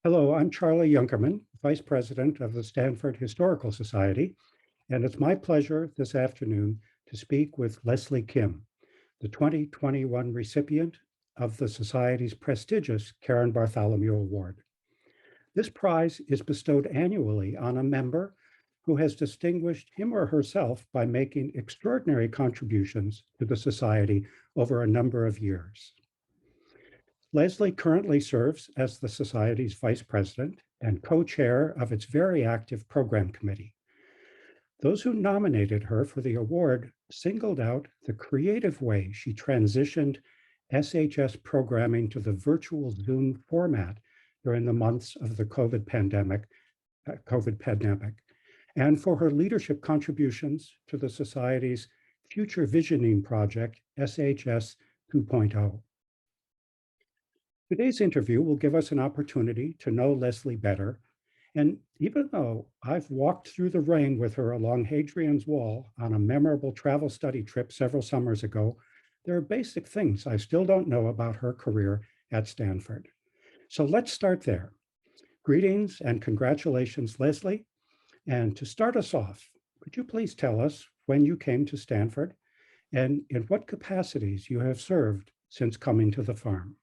Hello, I'm Charlie Junkerman, Vice President of the Stanford Historical Society, and it's my pleasure this afternoon to speak with Leslie Kim, the 2021 recipient of the Society's prestigious Karen Bartholomew Award. This prize is bestowed annually on a member who has distinguished him or herself by making extraordinary contributions to the Society over a number of years. Leslie currently serves as the Society's Vice President and co-chair of its very active program committee. Those who nominated her for the award singled out the creative way she transitioned SHS programming to the virtual Zoom format during the months of the COVID pandemic, and for her leadership contributions to the Society's future visioning project, SHS 2.0. Today's interview will give us an opportunity to know Leslie better. And even though I've walked through the rain with her along Hadrian's Wall on a memorable travel study trip several summers ago, there are basic things I still don't know about her career at Stanford. So let's start there. Greetings and congratulations, Leslie. And to start us off, could you please tell us when you came to Stanford and in what capacities you have served since coming to the farm?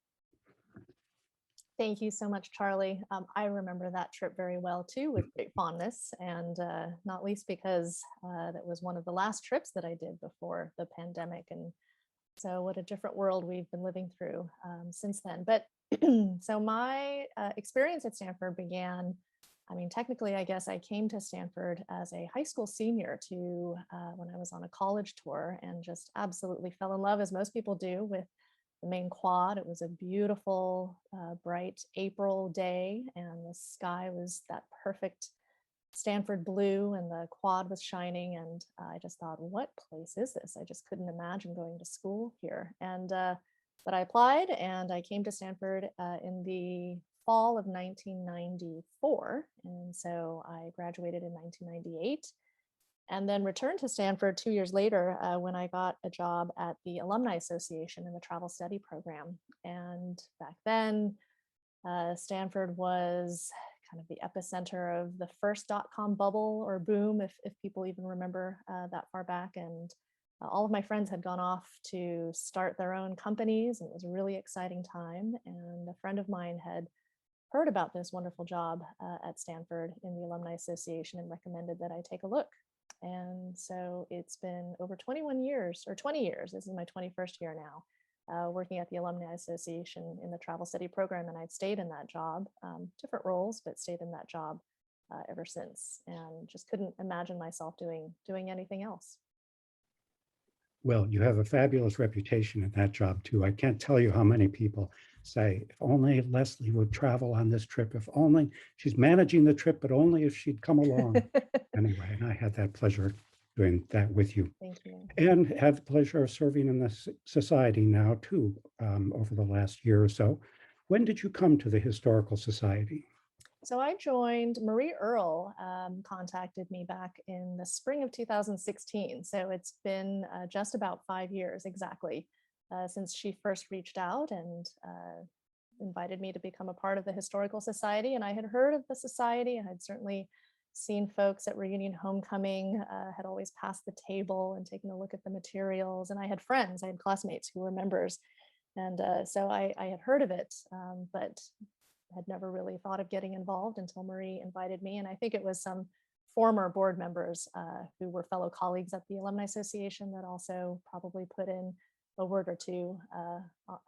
Thank you so much, Charlie. I remember that trip very well too, with great fondness, and not least because that was one of the last trips that I did before the pandemic. And so what a different world we've been living through since then. But so my experience at Stanford began, technically, I guess I came to Stanford as a high school senior to when I was on a college tour and just absolutely fell in love, as most people do, with the main quad. It was a beautiful, bright April day, and the sky was that perfect Stanford blue, and the quad was shining. And I just thought, what place is this? I just couldn't imagine going to school here. And but I applied, and I came to Stanford in the fall of 1994, and so I graduated in 1998. And then returned to Stanford 2 years later when I got a job at the Alumni Association in the travel study program. And back then, Stanford was kind of the epicenter of the first dot-com bubble or boom, if people even remember that far back. And all of my friends had gone off to start their own companies, and it was a really exciting time. And a friend of mine had heard about this wonderful job at Stanford in the Alumni Association and recommended that I take a look. And so it's been over 21 years, or 20 years. This is my 21st year now, working at the Alumni Association in the travel study program. And I'd stayed in that job, different roles, but stayed in that job ever since, and just couldn't imagine myself doing anything else. Well, you have a fabulous reputation in that job too. I can't tell you how many people say, if only Leslie would travel on this trip, if only she's managing the trip, but only if she'd come along. Anyway, and I had that pleasure doing that with you. Thank you. And have the pleasure of serving in the society now too, over the last year or so. When did you come to the Historical Society? So I joined, Marie Earle contacted me back in the spring of 2016. So it's been just about 5 years exactly since she first reached out and invited me to become a part of the Historical Society. And I had heard of the society. I had certainly seen folks at Reunion Homecoming, had always passed the table and taken a look at the materials. And I had friends, I had classmates who were members. And so I had heard of it, but had never really thought of getting involved until Marie invited me. And I think it was some former board members who were fellow colleagues at the Alumni Association that also probably put in a word or two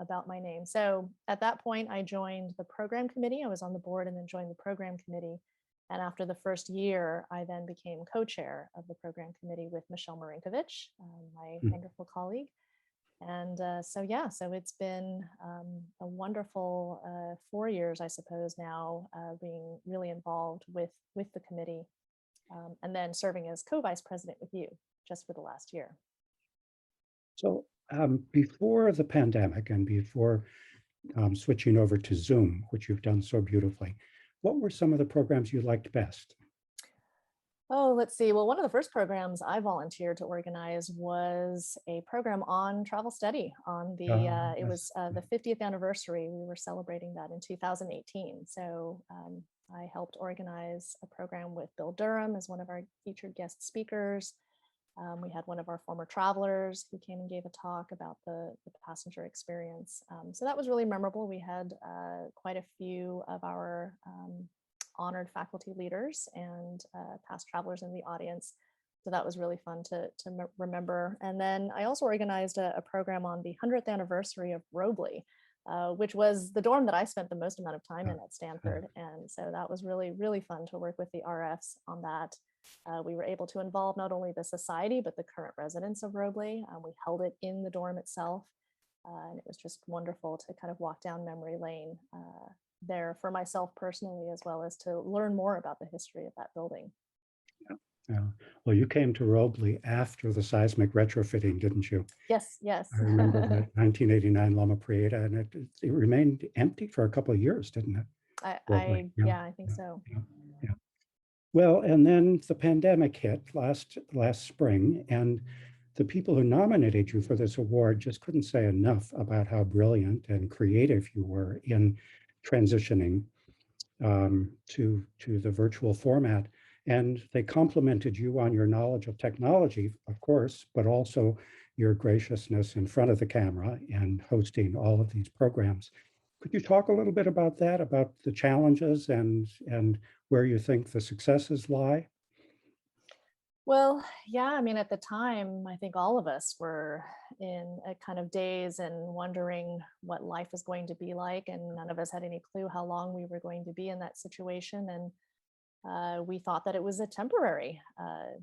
about my name. So at that point, I joined the program committee. I was on the board and then joined the program committee. And after the first year, I then became co-chair of the program committee with Michelle Marinkovich, my wonderful colleague. And so it's been a wonderful 4 years, I suppose, now being really involved with the committee, and then serving as co-vice president with you just for the last year. So before the pandemic and before switching over to Zoom, which you've done so beautifully, what were some of the programs you liked best? Oh, let's see. Well, one of the first programs I volunteered to organize was a program on travel study on it was Yes. the 50th anniversary. We were celebrating that in 2018. So I helped organize a program with Bill Durham as one of our featured guest speakers. We had one of our former travelers who came and gave a talk about the passenger experience. So that was really memorable. We had quite a few of our honored faculty leaders and past travelers in the audience. So that was really fun to remember. And then I also organized a program on the 100th anniversary of Robley, which was the dorm that I spent the most amount of time in at Stanford. And so that was really, really fun to work with the RFs on that. We were able to involve not only the society, but the current residents of Robley. We held it in the dorm itself. And it was just wonderful to kind of walk down memory lane there for myself personally, as well as to learn more about the history of that building. Yeah. Well, you came to Robley after the seismic retrofitting, didn't you? Yes, yes. I remember that 1989 Loma Prieta, and it remained empty for a couple of years, didn't it? Robley. Yeah, Yeah, I think yeah, so. yeah, yeah. Well, and then the pandemic hit last spring, and the people who nominated you for this award just couldn't say enough about how brilliant and creative you were in transitioning to the virtual format. And they complimented you on your knowledge of technology, of course, but also your graciousness in front of the camera and hosting all of these programs. Could you talk a little bit about that, about the challenges and where you think the successes lie? Well, yeah, I mean, at the time, I think all of us were in a kind of daze and wondering what life was going to be like. And none of us had any clue how long we were going to be in that situation. And we thought that it was a temporary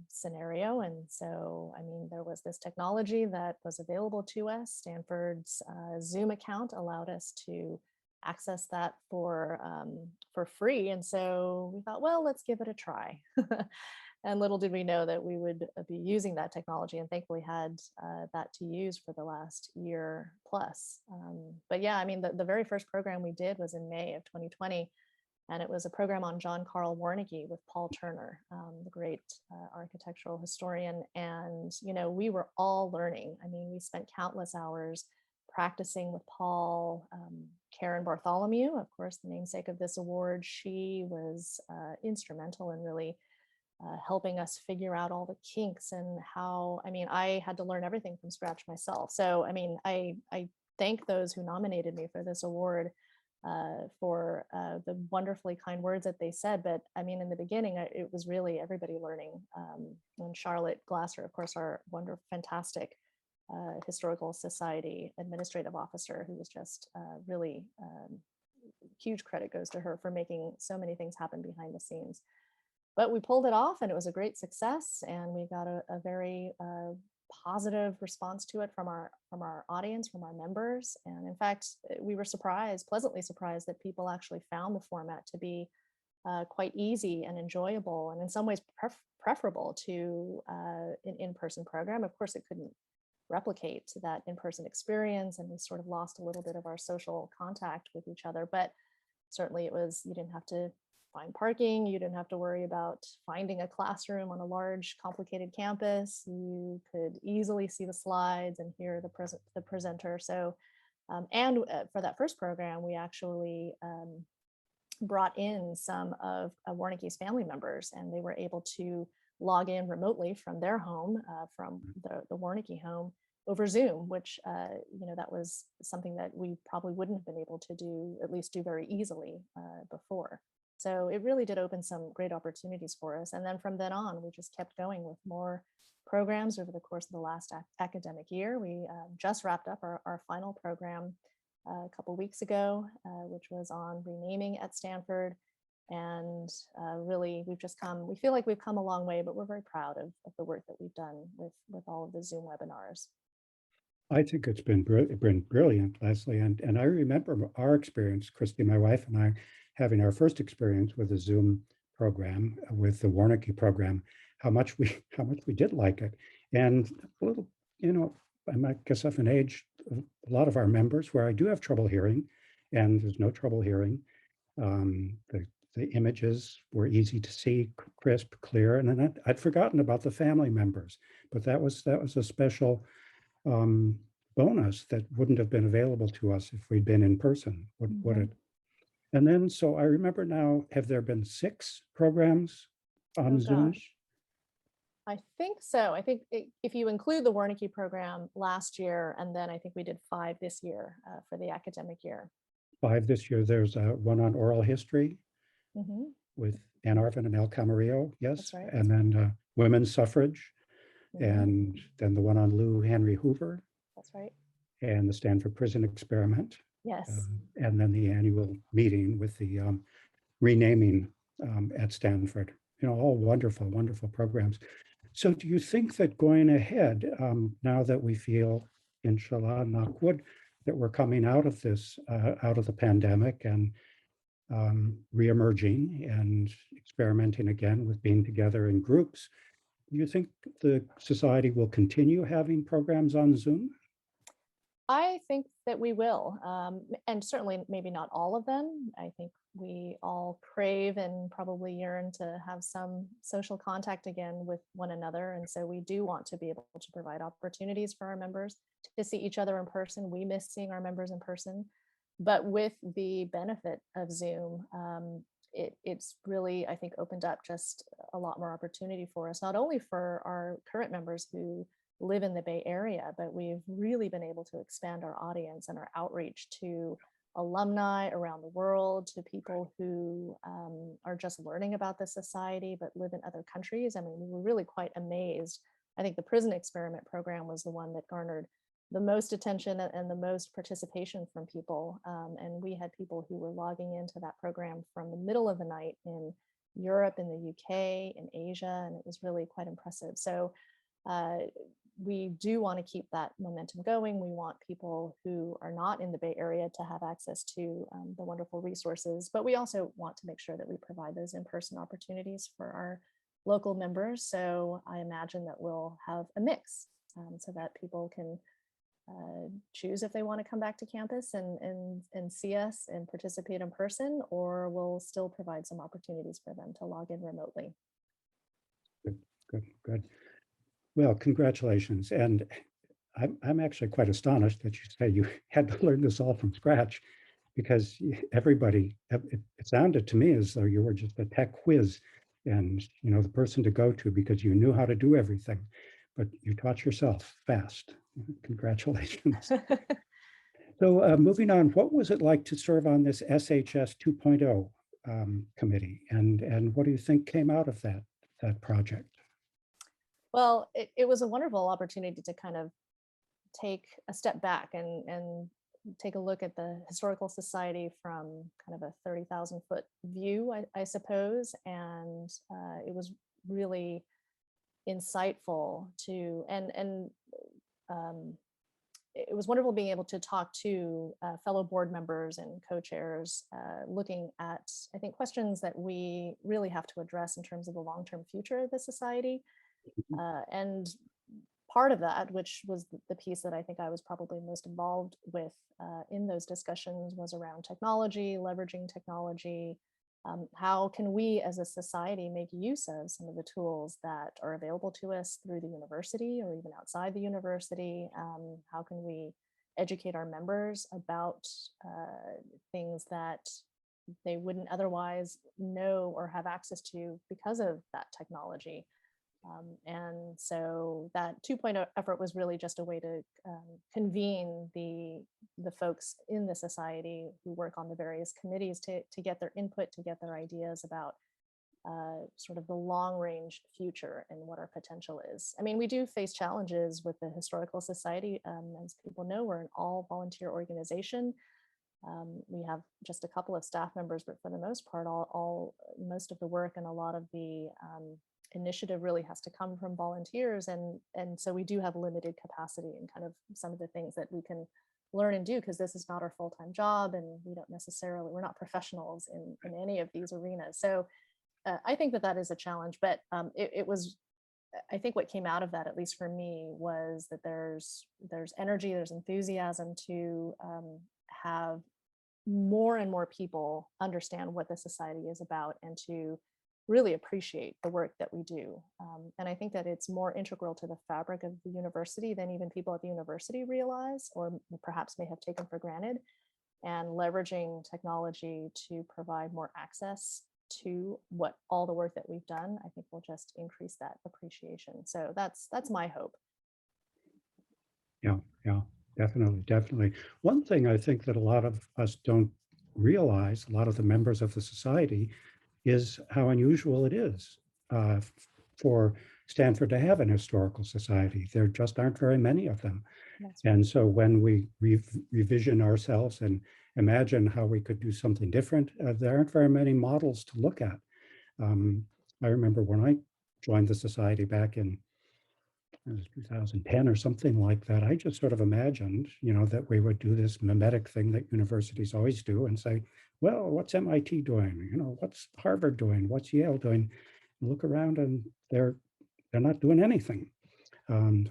scenario. And so, I mean, there was this technology that was available to us. Stanford's Zoom account allowed us to access that for free. And so we thought, well, let's give it a try. And little did we know that we would be using that technology, and thankfully had that to use for the last year plus. But yeah, I mean, the very first program we did was in May of 2020, and it was a program on John Carl Warnke with Paul Turner, the great architectural historian. And, you know, we were all learning. I mean, we spent countless hours practicing with Paul. Karen Bartholomew, of course, the namesake of this award, she was instrumental in really helping us figure out all the kinks and how, I mean, I had to learn everything from scratch myself. So, I mean, I thank those who nominated me for this award for the wonderfully kind words that they said. But I mean, in the beginning, it was really everybody learning. And Charlotte Glasser, of course, our wonderful, fantastic Historical Society administrative officer, who was just really huge credit goes to her for making so many things happen behind the scenes. But we pulled it off, and it was a great success, and we got a very positive response to it from our audience, from our members. And in fact, we were pleasantly surprised, that people actually found the format to be quite easy and enjoyable, and in some ways preferable to an in-person program. Of course, it couldn't replicate that in-person experience, and we sort of lost a little bit of our social contact with each other. But certainly you didn't have to find parking. You didn't have to worry about finding a classroom on a large, complicated campus. You could easily see the slides and hear the presenter. So, and for that first program, we actually brought in some of Warnke's family members, and they were able to log in remotely from their home, from the Warnke home, over Zoom, which that was something that we probably wouldn't have been able to do, at least do very easily before. So it really did open some great opportunities for us. And then from then on, we just kept going with more programs over the course of the last academic year. We just wrapped up our final program a couple weeks ago, which was on renaming at Stanford. And really, we feel like we've come a long way, but we're very proud of the work that we've done with all of the Zoom webinars. I think it's been brilliant, Leslie. And I remember our experience, Christy, my wife and I, having our first experience with the Zoom program, with the Warnke program, how much we did like it. And a little, I might guess of an age, a lot of our members where I do have trouble hearing, and there's no trouble hearing. The the images were easy to see, crisp, clear, and then I'd forgotten about the family members, but that was a special bonus that wouldn't have been available to us if we'd been in person, would it? And then, so I remember now, have there been 6 programs on Oh Zoom? gosh. I think so. I think if you include the Wernicke program last year, and then I think we did 5 this year for the academic year. 5 this year. There's one on oral history Hmm. with Ann Arvin and El Camarillo, That's yes, right. and then women's suffrage, Hmm. and then the one on Lou Henry Hoover That's right. and the Stanford Prison Experiment, Yes. and then the annual meeting with the renaming at Stanford. You know, all wonderful, wonderful programs. So do you think that going ahead, now that we feel, inshallah, knock wood, that we're coming out of this, out of the pandemic and reemerging and experimenting again with being together in groups, do you think the society will continue having programs on Zoom? I think that we will, and certainly maybe not all of them. I think we all crave and probably yearn to have some social contact again with one another. And so we do want to be able to provide opportunities for our members to see each other in person. We miss seeing our members in person, but with the benefit of Zoom, it's really, I think, opened up just a lot more opportunity for us, not only for our current members who live in the Bay Area, but we've really been able to expand our audience and our outreach to alumni around the world, to people who are just learning about the society but live in other countries. I mean, we were really quite amazed. I think the prison experiment program was the one that garnered the most attention and the most participation from people. And we had people who were logging into that program from the middle of the night in Europe, in the UK, in Asia, and it was really quite impressive. So we do want to keep that momentum going. We want people who are not in the Bay Area to have access to the wonderful resources, but we also want to make sure that we provide those in-person opportunities for our local members. So I imagine that we'll have a mix so that people can choose if they want to come back to campus and see us and participate in person, or we'll still provide some opportunities for them to log in remotely. Good, good, good. Well, congratulations. And I'm actually quite astonished that you say you had to learn this all from scratch, because everybody, it sounded to me as though you were just a tech whiz and, you know, the person to go to because you knew how to do everything, but you taught yourself fast. Congratulations. So moving on, what was it like to serve on this SHS 2.0 committee? And what do you think came out of that project? Well, it was a wonderful opportunity to kind of take a step back and take a look at the historical society from kind of a 30,000 foot view, I suppose. And it was really insightful to, and it was wonderful being able to talk to fellow board members and co-chairs, looking at, I think, questions that we really have to address in terms of the long-term future of the society. And part of that, which was the piece that I think I was probably most involved with in those discussions, was around technology, leveraging technology. How can we as a society make use of some of the tools that are available to us through the university or even outside the university? How can we educate our members about things that they wouldn't otherwise know or have access to because of that technology? And so that 2.0 effort was really just a way to convene the folks in the society who work on the various committees to get their input, to get their ideas about sort of the long range future and what our potential is. I mean, we do face challenges with the Historical Society. As people know, we're an all volunteer organization. We have just a couple of staff members, but for the most part, most of the work and a lot of the initiative really has to come from volunteers, and so we do have limited capacity in kind of some of the things that we can learn and do, because this is not our full-time job, and we're not professionals in any of these arenas. So I think that is a challenge, but it was, I think what came out of that, at least for me, was that there's energy, there's enthusiasm to have more and more people understand what the society is about and to really appreciate the work that we do. And I think that it's more integral to the fabric of the university than even people at the university realize, or perhaps may have taken for granted. And leveraging technology to provide more access to what all the work that we've done, I think will just increase that appreciation. So that's my hope. Yeah, yeah, definitely, definitely. One thing I think that a lot of us don't realize, a lot of the members of the society, is how unusual it is for Stanford to have an historical society. There just aren't very many of them. That's And so when we revision ourselves and imagine how we could do something different, there aren't very many models to look at. I remember when I joined the society back in 2010 or something like that, I just sort of imagined, that we would do this mimetic thing that universities always do and say, well, what's MIT doing? What's Harvard doing? What's Yale doing? And look around and they're not doing anything,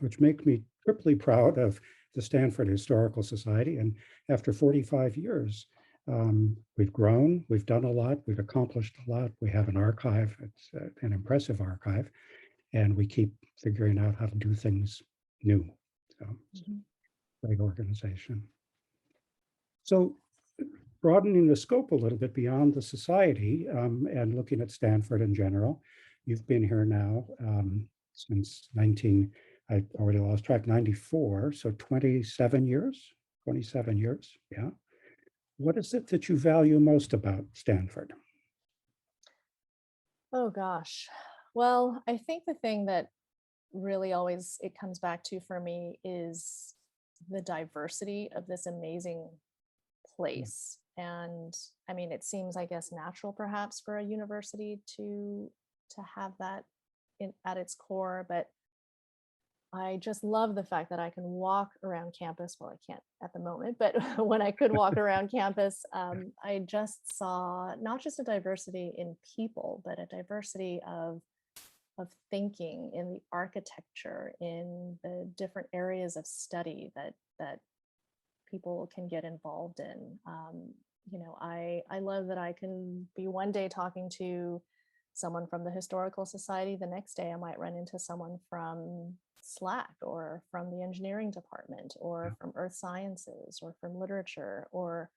which makes me triply proud of the Stanford Historical Society. And after 45 years, we've grown, we've done a lot, we've accomplished a lot. We have an archive, it's an impressive archive, and we keep figuring out how to do things new. So it's a great organization. So broadening the scope a little bit beyond the society and looking at Stanford in general, you've been here now since I already lost track, 94, so 27 years, yeah. What is it that you value most about Stanford? Oh gosh. Well, I think the thing that really always it comes back to for me is the diversity of this amazing place. And I mean, it seems, I guess, natural perhaps for a university to have that at its core, but I just love the fact that I can walk around campus. Well, I can't at the moment, but when I could walk around campus, I just saw not just a diversity in people, but a diversity of thinking in the architecture, in the different areas of study that people can get involved in. I love that I can be one day talking to someone from the Historical Society. The next day I might run into someone from Slack or from the engineering department or from earth sciences or from literature or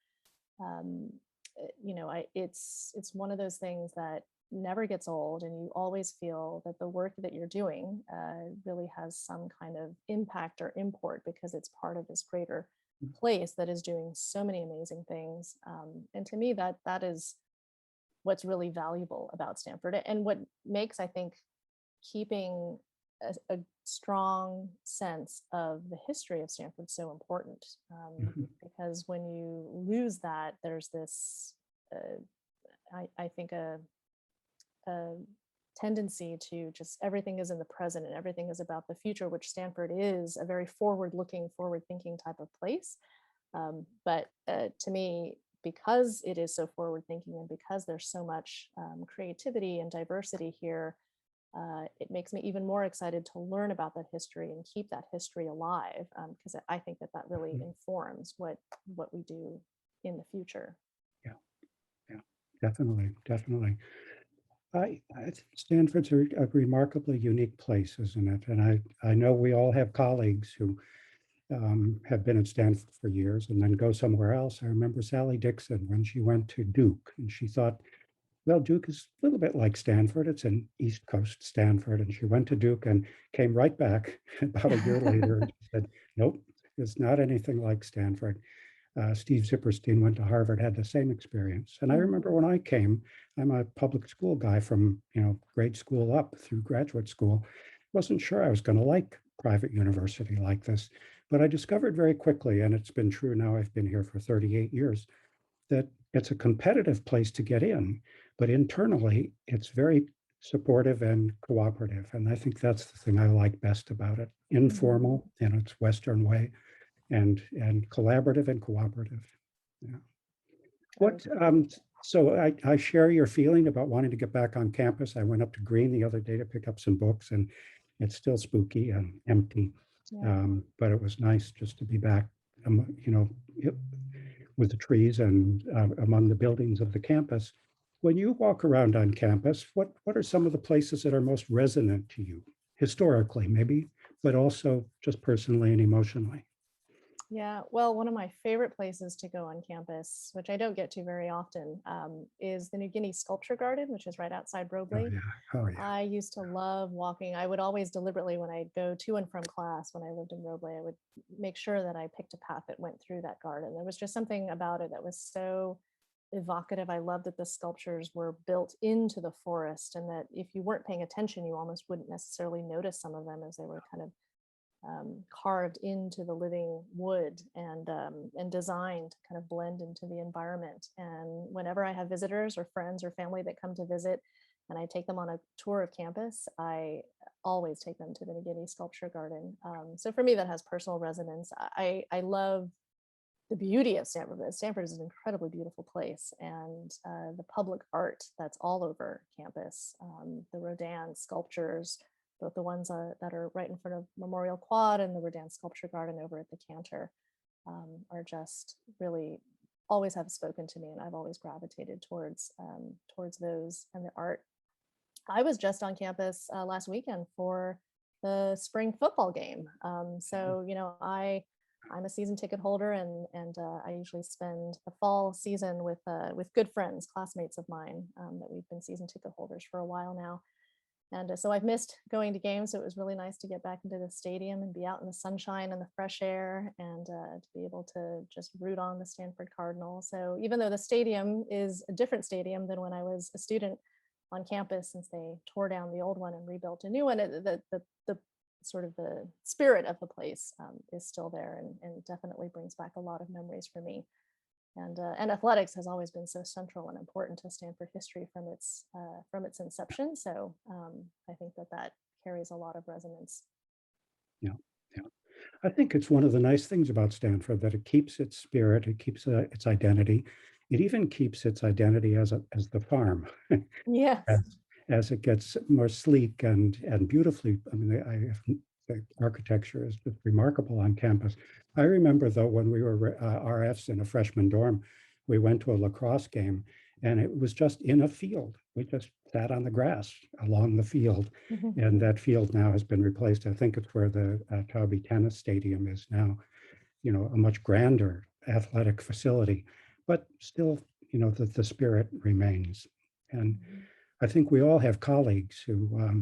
it's one of those things that never gets old, and you always feel that the work that you're doing really has some kind of impact or import because it's part of this greater place that is doing so many amazing things. And to me, that is what's really valuable about Stanford, and what makes, I think, keeping a strong sense of the history of Stanford so important. Because when you lose that, there's this, I think, a tendency to just everything is in the present and everything is about the future, which Stanford is a very forward-looking, forward-thinking type of place. But to me, because it is so forward-thinking and because there's so much creativity and diversity here, it makes me even more excited to learn about that history and keep that history alive, because I think that really informs what we do in the future. Yeah, definitely, definitely. I think Stanford's a remarkably unique place, isn't it? And I know we all have colleagues who have been at Stanford for years and then go somewhere else. I remember Sally Dixon when she went to Duke, and she thought, well, Duke is a little bit like Stanford. It's an East Coast Stanford. And she went to Duke and came right back about a year later and said, nope, it's not anything like Stanford. Steve Zipperstein went to Harvard, had the same experience. And I remember when I came, I'm a public school guy from grade school up through graduate school. Wasn't sure I was going to like private university like this, but I discovered very quickly, and it's been true now, I've been here for 38 years, that it's a competitive place to get in, but internally it's very supportive and cooperative. And I think that's the thing I like best about it. Informal in its Western way, and collaborative and cooperative. Yeah. What so I share your feeling about wanting to get back on campus. I went up to Green the other day to pick up some books, and it's still spooky and empty. But it was nice just to be back. with the trees and among the buildings of the campus. When you walk around on campus, what are some of the places that are most resonant to you, historically maybe, but also just personally and emotionally? Yeah, well, one of my favorite places to go on campus, which I don't get to very often, is the New Guinea Sculpture Garden, which is right outside Oh Robley. yeah, oh yeah. I used to love walking. I would always deliberately, when I'd go to and from class when I lived in Robley, I would make sure that I picked a path that went through that garden. There was just something about it that was so evocative. I loved that the sculptures were built into the forest, and that if you weren't paying attention, you almost wouldn't necessarily notice some of them as they were kind of carved into the living wood and designed to kind of blend into the environment. And whenever I have visitors or friends or family that come to visit, and I take them on a tour of campus, I always take them to the Nagini Sculpture Garden. So for me, that has personal resonance. I love the beauty of Stanford. Stanford is an incredibly beautiful place, and the public art that's all over campus, the Rodin sculptures, both the ones that are right in front of Memorial Quad and the Rodin Sculpture Garden over at the Cantor, are just really always have spoken to me, and I've always gravitated towards those and the art. I was just on campus last weekend for the spring football game. So I'm a season ticket holder, and I usually spend the fall season with good friends, classmates of mine, that we've been season ticket holders for a while now. And so I've missed going to games. So it was really nice to get back into the stadium and be out in the sunshine and the fresh air, and to be able to just root on the Stanford Cardinals. So even though the stadium is a different stadium than when I was a student on campus, since they tore down the old one and rebuilt a new one, the sort of the spirit of the place is still there, and definitely brings back a lot of memories for me. And athletics has always been so central and important to Stanford history from its inception. So I think that carries a lot of resonance. Yeah, yeah. I think it's one of the nice things about Stanford that it keeps its spirit, it keeps its identity. It even keeps its identity as the farm, Yes. as as it gets more sleek and beautifully. I mean, the architecture is just remarkable on campus. I remember though when we were RFs in a freshman dorm, we went to a lacrosse game, and it was just in a field. We just sat on the grass along the field, and that field now has been replaced. I think it's where the Towby Tennis Stadium is now, a much grander athletic facility, but still, the spirit remains. And I think we all have colleagues who,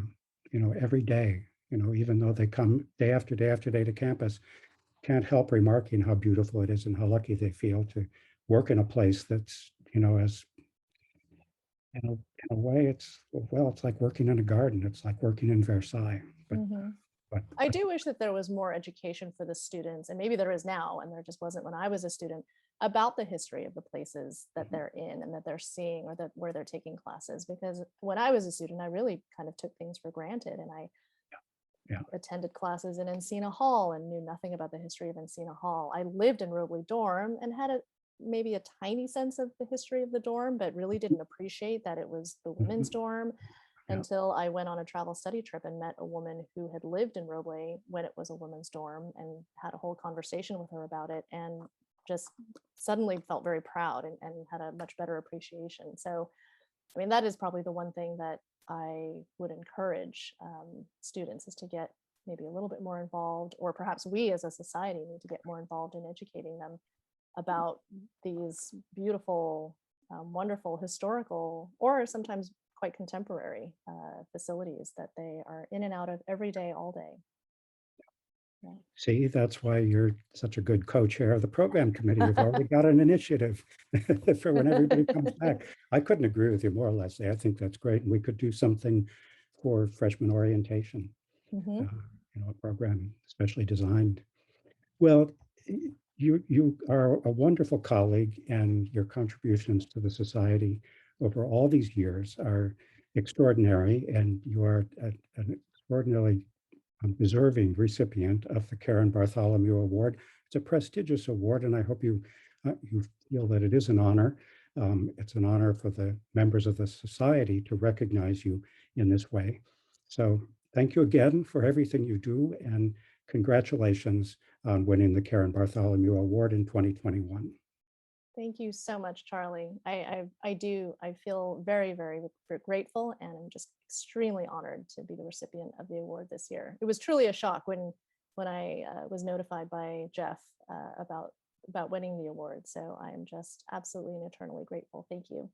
every day, even though they come day after day after day to campus, can't help remarking how beautiful it is and how lucky they feel to work in a place that's, as in a way, it's like working in a garden. It's like working in Versailles. But Mhm. but I do wish that there was more education for the students, and maybe there is now, and there just wasn't when I was a student, about the history of the places that they're in and that they're seeing, or that where they're taking classes. Because when I was a student, I really kind of took things for granted, and I yeah, attended classes in Encina Hall and knew nothing about the history of Encina Hall. I lived in Robley Dorm and had maybe a tiny sense of the history of the dorm, but really didn't appreciate that it was the women's mhm, dorm yeah, until I went on a travel study trip and met a woman who had lived in Robley when it was a women's dorm, and had a whole conversation with her about it, and just suddenly felt very proud, and had a much better appreciation. So I mean, that is probably the one thing that I would encourage students, is to get maybe a little bit more involved, or perhaps we as a society need to get more involved in educating them about these beautiful, wonderful historical, or sometimes quite contemporary facilities that they are in and out of every day, all day. See, that's why you're such a good co-chair of the program committee. You've already got an initiative for when everybody comes Yeah. back. I couldn't agree with you more, Leslie. I think that's great. And we could do something for freshman orientation, uh, Hmm. a program especially designed. Well, you are a wonderful colleague, and your contributions to the society over all these years are extraordinary, and you are an extraordinarily deserving recipient of the Karen Bartholomew Award. It's a prestigious award, and I hope you feel that it is an honor. It's an honor for the members of the society to recognize you in this way. So thank you again for everything you do, and congratulations on winning the Karen Bartholomew Award in 2021. Thank you so much, Charlie. I feel very, very grateful, and I'm just extremely honored to be the recipient of the award this year. It was truly a shock when I was notified by Jeff about winning the award. So I am just absolutely and eternally grateful. Thank you.